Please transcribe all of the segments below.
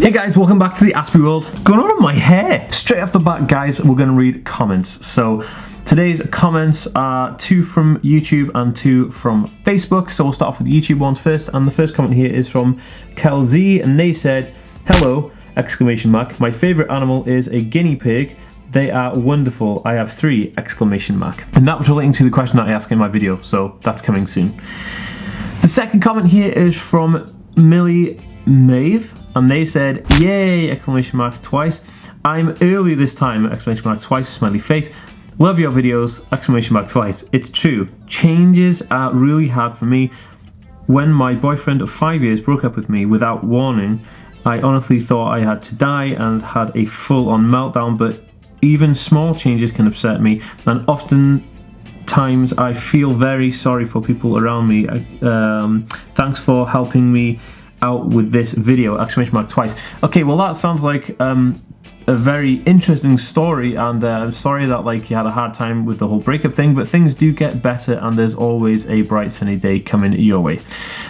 Hey guys, welcome back to the Aspie world. What's going on with my hair? Straight off the bat, guys, we're going to read comments. So today's comments are 2 from YouTube and 2 from Facebook. So we'll start off with the YouTube ones first. And the first comment here is from Kelsey, and they said, "Hello, exclamation mark. My favorite animal is a guinea pig. They are wonderful. I have 3, exclamation mark." And that was relating to the question that I asked in my video, so that's coming soon. The second comment here is from Millie Maeve, and they said, "Yay!" exclamation mark twice. "I'm early this time!" exclamation mark twice, smiley face. "Love your videos!" exclamation mark twice. "It's true. Changes are really hard for me. When my boyfriend of 5 years broke up with me without warning, I honestly thought I had to die and had a full-on meltdown, but even small changes can upset me, and oftentimes I feel very sorry for people around me. Thanks for helping me out with this video!" exclamation mark twice. Okay, well that sounds like a very interesting story, and I'm sorry that you had a hard time with the whole breakup thing, but things do get better and there's always a bright sunny day coming your way.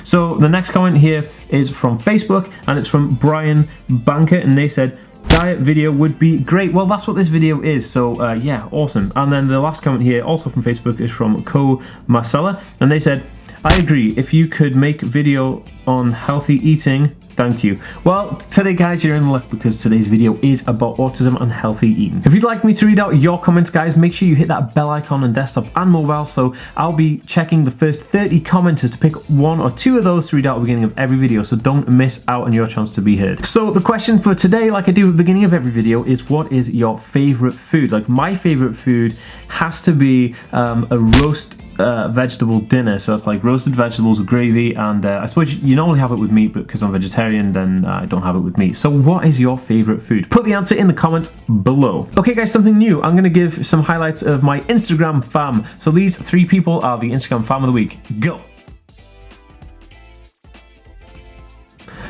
So the next comment here is from Facebook, and it's from Brian Banker, and they said, "Diet video would be great." Well, that's what this video is, so yeah, awesome. And then the last comment here, also from Facebook, is from Co Marcella, and they said, "I agree. If you could make a video on healthy eating, thank you." Well, today guys, you're in luck because today's video is about autism and healthy eating. If you'd like me to read out your comments, guys, make sure you hit that bell icon on desktop and mobile, so I'll be checking the first 30 commenters to pick 1 or 2 of those to read out at the beginning of every video, so don't miss out on your chance to be heard. So the question for today, like I do at the beginning of every video, is what is your favorite food? My favorite food has to be a roast vegetable dinner. So it's like roasted vegetables with gravy, and I suppose you normally have it with meat, but because I'm vegetarian, then I don't have it with meat. So what is your favorite food? Put the answer in the comments below. Okay guys, something new. I'm going to give some highlights of my Instagram fam. So these 3 people are the Instagram fam of the week. Go!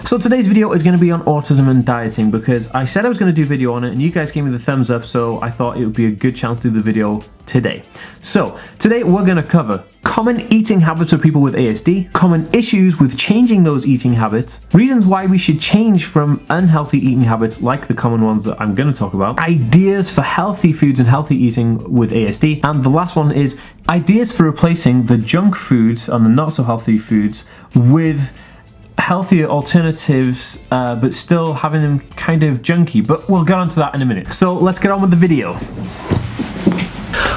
So today's video is going to be on autism and dieting, because I said I was going to do a video on it and you guys gave me the thumbs up, so I thought it would be a good chance to do the video today. So today we're going to cover common eating habits of people with ASD, common issues with changing those eating habits, reasons why we should change from unhealthy eating habits like the common ones that I'm going to talk about, ideas for healthy foods and healthy eating with ASD, and the last one is ideas for replacing the junk foods and the not so healthy foods with healthier alternatives, but still having them kind of junky. But we'll get onto that in a minute. So let's get on with the video.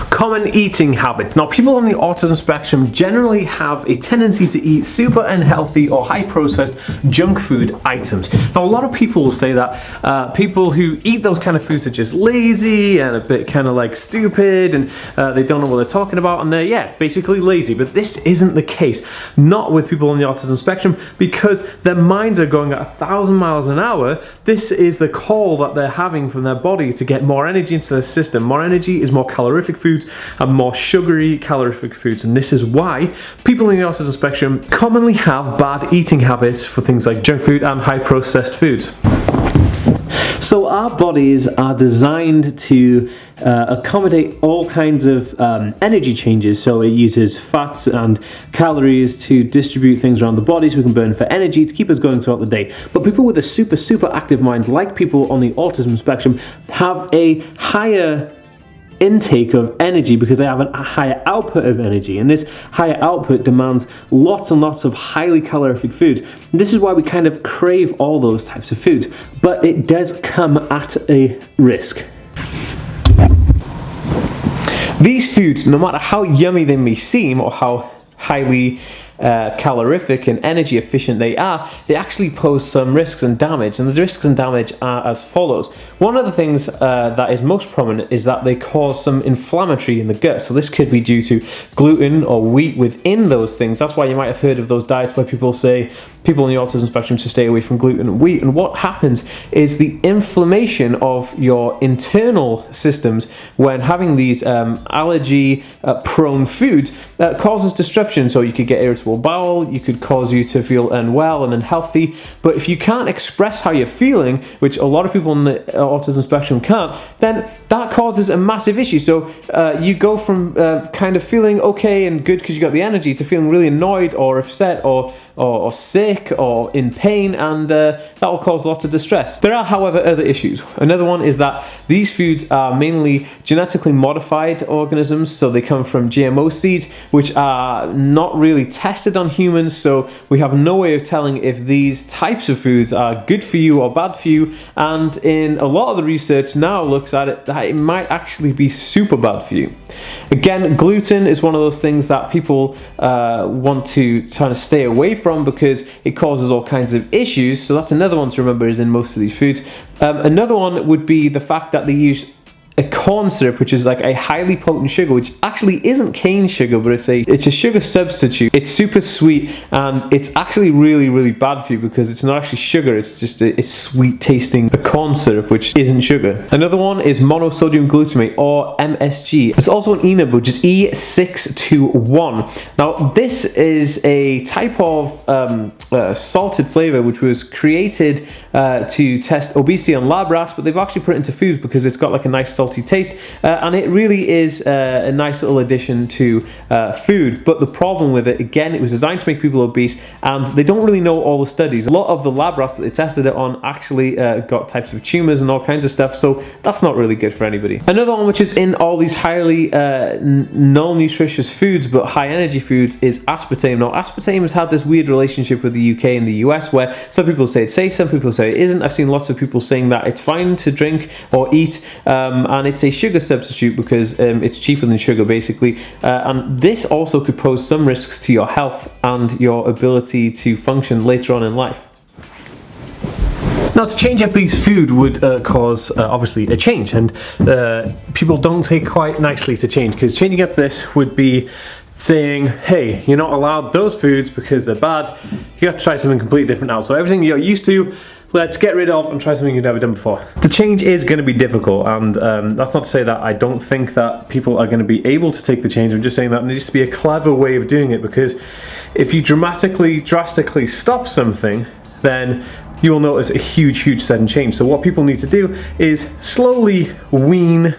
Common eating habits. Now, people on the autism spectrum generally have a tendency to eat super unhealthy or high processed junk food items. Now, a lot of people will say that people who eat those kind of foods are just lazy and a bit kind of stupid, and they don't know what they're talking about, and they're basically lazy. But this isn't the case. Not with people on the autism spectrum, because their minds are going at 1,000 miles an hour. This is the call that they're having from their body to get more energy into their system. More energy is more calorific foods and more sugary calorific foods, and this is why people in the autism spectrum commonly have bad eating habits for things like junk food and high processed foods. So our bodies are designed to accommodate all kinds of energy changes. So it uses fats and calories to distribute things around the body so we can burn for energy to keep us going throughout the day. But people with a super active mind, like people on the autism spectrum, have a higher intake of energy because they have a higher output of energy, and this higher output demands lots and lots of highly calorific foods. And this is why we kind of crave all those types of foods, but it does come at a risk. These foods, no matter how yummy they may seem or how highly calorific and energy efficient they actually pose some risks and damage, and the risks and damage are as follows. One of the things that is most prominent is that they cause some inflammatory in the gut. So this could be due to gluten or wheat within those things. That's why you might have heard of those diets where people say people on the autism spectrum to stay away from gluten and wheat, and what happens is the inflammation of your internal systems when having these allergy prone foods causes disruption. So you could get irritable bowel, you could cause you to feel unwell and unhealthy. But if you can't express how you're feeling, which a lot of people on the autism spectrum can't, then that causes a massive issue. So you go from kind of feeling okay and good because you got the energy to feeling really annoyed or upset or or sick or in pain, and that will cause lots of distress. There are, however, other issues. Another one is that these foods are mainly genetically modified organisms, so they come from GMO seeds, which are not really tested on humans, so we have no way of telling if these types of foods are good for you or bad for you, and in a lot of the research now looks at it that it might actually be super bad for you. Again, gluten is one of those things that people want to try to stay away from because it causes all kinds of issues, so that's another one to remember is in most of these foods. Another one would be the fact that they use a corn syrup, which is like a highly potent sugar, which actually isn't cane sugar, but it's a sugar substitute. It's super sweet, and it's actually really bad for you because it's not actually sugar, it's just it's sweet tasting corn syrup, which isn't sugar. Another one is monosodium glutamate, or MSG. It's also an ENAB, which is E621. Now this is a type of salted flavor which was created to test obesity on lab rats, but they've actually put it into foods because it's got like a nice salty taste, and it really is a nice little addition to food. But the problem with it, again, it was designed to make people obese, and they don't really know all the studies. A lot of the lab rats that they tested it on actually got types of tumors and all kinds of stuff, so that's not really good for anybody. Another one which is in all these highly non-nutritious foods but high energy foods is aspartame. Now aspartame has had this weird relationship with the UK and the US where some people say it's safe, some people say it isn't. I've seen lots of people saying that it's fine to drink or eat, and it's a sugar substitute because it's cheaper than sugar basically, and this also could pose some risks to your health and your ability to function later on in life. Now, to change up these food would cause obviously a change, and people don't take quite nicely to change, because changing up this would be saying, hey, you're not allowed those foods because they're bad, you have to try something completely different now. So everything you're used to, let's get rid of and try something you've never done before. The change is going to be difficult, and that's not to say that I don't think that people are going to be able to take the change. I'm just saying that there needs to be a clever way of doing it, because if you drastically stop something, then you will notice a huge sudden change. So what people need to do is slowly wean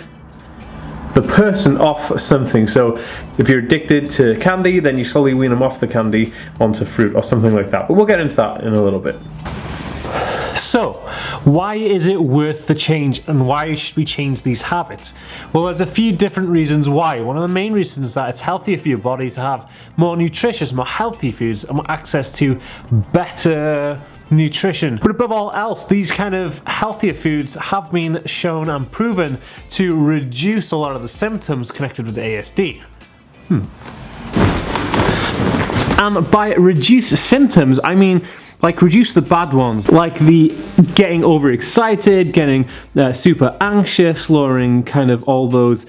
the person off something. So if you're addicted to candy, then you slowly wean them off the candy onto fruit or something like that. But we'll get into that in a little bit. So, why is it worth the change, and why should we change these habits? Well, there's a few different reasons why. One of the main reasons is that it's healthier for your body to have more nutritious, more healthy foods, and more access to better nutrition. But above all else, these kind of healthier foods have been shown and proven to reduce a lot of the symptoms connected with ASD. And by reduce symptoms, I mean like reduce the bad ones, like the getting overexcited, getting super anxious, lowering kind of all those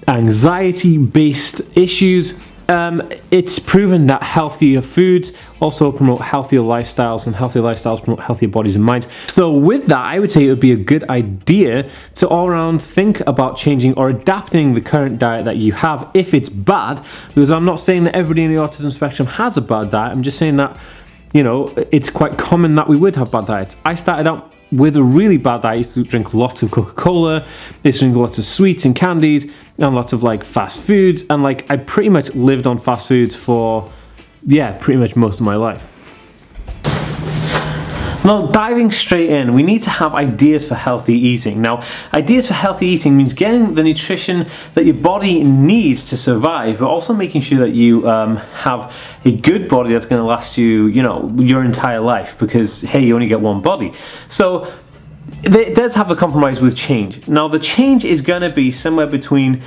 anxiety-based issues. It's proven that healthier foods also promote healthier lifestyles, and healthier lifestyles promote healthier bodies and minds. So with that, I would say it would be a good idea to all around think about changing or adapting the current diet that you have if it's bad, because I'm not saying that everybody in the autism spectrum has a bad diet. I'm just saying that, you know, it's quite common that we would have bad diets. I started out with a really bad diet. I used to drink lots of Coca-Cola, I used to drink lots of sweets and candies, and lots of like fast foods, and like I pretty much lived on fast foods for, yeah, pretty much most of my life. Now, diving straight in, we need to have ideas for healthy eating. Now, ideas for healthy eating means getting the nutrition that your body needs to survive, but also making sure that you have a good body that's going to last you, you know, your entire life, because, hey, you only get one body. So, it does have a compromise with change. Now, the change is going to be somewhere between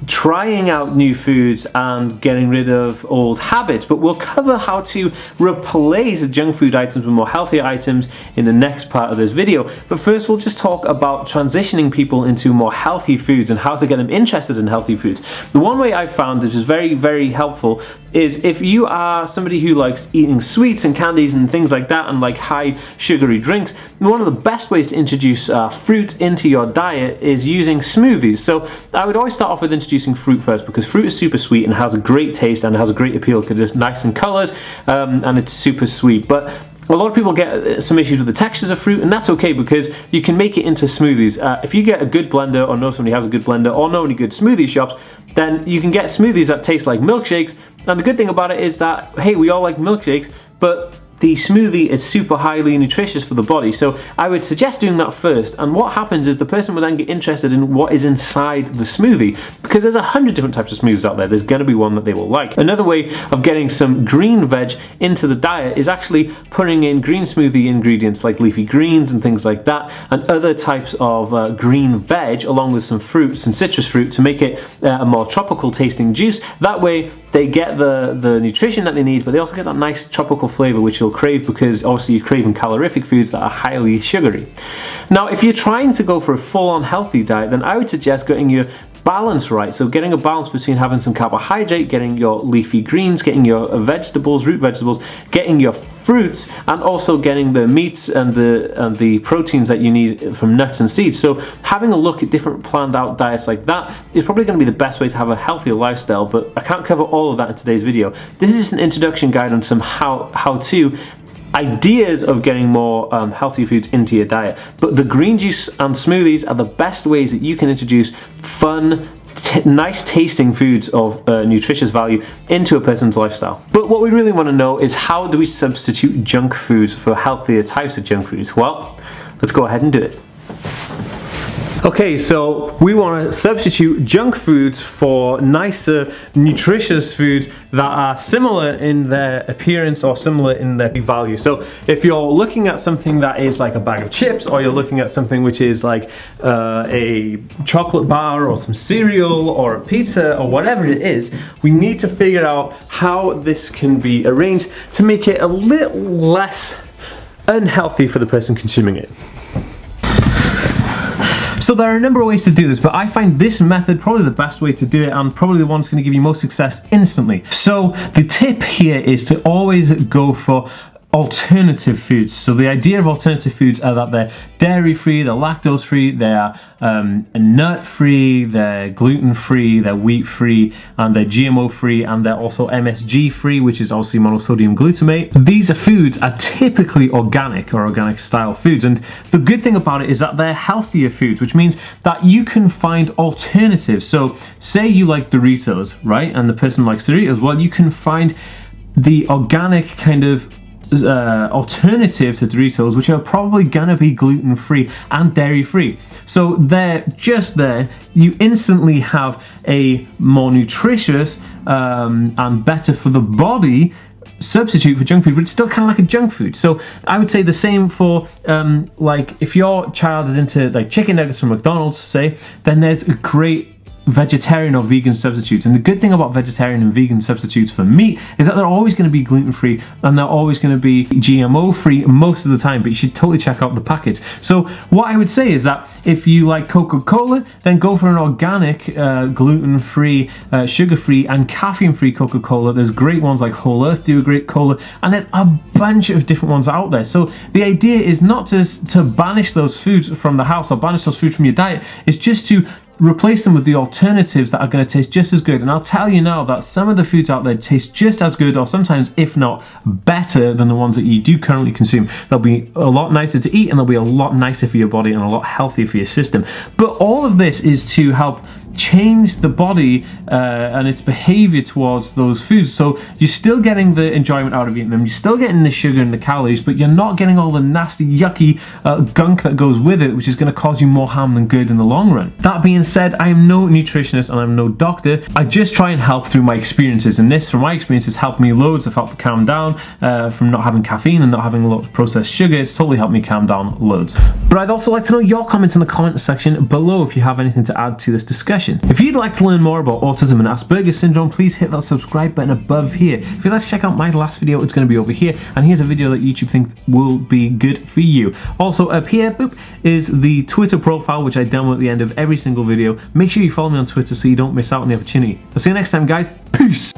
trying out new foods and getting rid of old habits, but we'll cover how to replace junk food items with more healthier items in the next part of this video. But first, we'll just talk about transitioning people into more healthy foods and how to get them interested in healthy foods. The one way I've found, which is very helpful, is if you are somebody who likes eating sweets and candies and things like that, and like high sugary drinks, one of the best ways to introduce fruit into your diet is using smoothies. So I would always start off with introducing fruit first, because fruit is super sweet and has a great taste and has a great appeal because it's nice in colors, and it's super sweet. But a lot of people get some issues with the textures of fruit, and that's okay because you can make it into smoothies. If you get a good blender, or know somebody has a good blender, or know any good smoothie shops, then you can get smoothies that taste like milkshakes, And the good thing about it is that, hey, we all like milkshakes, but the smoothie is super highly nutritious for the body, so I would suggest doing that first. And what happens is the person will then get interested in what is inside the smoothie, because there's 100 different types of smoothies out there. There's going to be one that they will like. Another way of getting some green veg into the diet is actually putting in green smoothie ingredients like leafy greens and things like that, and other types of green veg along with some fruits and citrus fruit to make it a more tropical tasting juice. That way they get the nutrition that they need, but they also get that nice tropical flavor which you'll crave, because obviously you're craving calorific foods that are highly sugary. Now, if you're trying to go for a full-on healthy diet, then I would suggest getting your balance right. So getting a balance between having some carbohydrate, getting your leafy greens, getting your vegetables, root vegetables, getting your fruits, and also getting the meats and the proteins that you need from nuts and seeds. So having a look at different planned out diets like that is probably going to be the best way to have a healthier lifestyle, but I can't cover all of that in today's video. This is just an introduction guide on some how-to ideas of getting more healthy foods into your diet. But the green juice and smoothies are the best ways that you can introduce fun, nice tasting foods of nutritious value into a person's lifestyle. But what we really want to know is, how do we substitute junk foods for healthier types of junk foods? Well, let's go ahead and do it. Okay, so we want to substitute junk foods for nicer, nutritious foods that are similar in their appearance or similar in their value. So if you're looking at something that is like a bag of chips, or you're looking at something which is like a chocolate bar or some cereal or a pizza or whatever it is, we need to figure out how this can be arranged to make it a little less unhealthy for the person consuming it. So there are a number of ways to do this, but I find this method probably the best way to do it, and probably the one that's going to give you most success instantly. So the tip here is to always go for alternative foods. So the idea of alternative foods are that they're dairy-free, they're lactose-free, they're nut-free, they're gluten-free, they're wheat-free, and they're GMO-free, and they're also MSG-free, which is obviously monosodium glutamate. These foods are typically organic or organic-style foods, and the good thing about it is that they're healthier foods, which means that you can find alternatives. So say you like Doritos, right, and the person likes Doritos, well, you can find the organic kind of alternative to Doritos, which are probably gonna be gluten-free and dairy-free. So they're just there. You instantly have a more nutritious and better for the body substitute for junk food, but it's still kind of like a junk food. So I would say the same for like if your child is into like chicken nuggets from McDonald's, say, then there's a great vegetarian or vegan substitutes. And the good thing about vegetarian and vegan substitutes for meat is that they're always going to be gluten-free and they're always going to be GMO-free most of the time, but you should totally check out the packets. So what I would say is that if you like Coca-Cola, then go for an organic, gluten-free, sugar-free and caffeine-free Coca-Cola. There's great ones like Whole Earth do a great cola, and there's a bunch of different ones out there. So the idea is not to banish those foods from the house or banish those foods from your diet. It's just to replace them with the alternatives that are going to taste just as good. And I'll tell you now that some of the foods out there taste just as good, or sometimes if not better, than the ones that you do currently consume. They'll be a lot nicer to eat, and they'll be a lot nicer for your body and a lot healthier for your system. But all of this is to help change the body and its behavior towards those foods. So you're still getting the enjoyment out of eating them, you're still getting the sugar and the calories, but you're not getting all the nasty, yucky gunk that goes with it, which is going to cause you more harm than good in the long run. That being said, I am no nutritionist and I'm no doctor. I just try and help through my experiences, and this, from my experiences, helped me loads. I've helped calm down from not having caffeine and not having a lot of processed sugar. It's totally helped me calm down loads. But I'd also like to know your comments in the comment section below if you have anything to add to this discussion. If you'd like to learn more about autism and Asperger's Syndrome, please hit that subscribe button above here. If you'd like to check out my last video, it's going to be over here, and here's a video that YouTube thinks will be good for you. Also up here, boop, is the Twitter profile, which I demo at the end of every single video. Make sure you follow me on Twitter so you don't miss out on the opportunity. I'll see you next time, guys. Peace!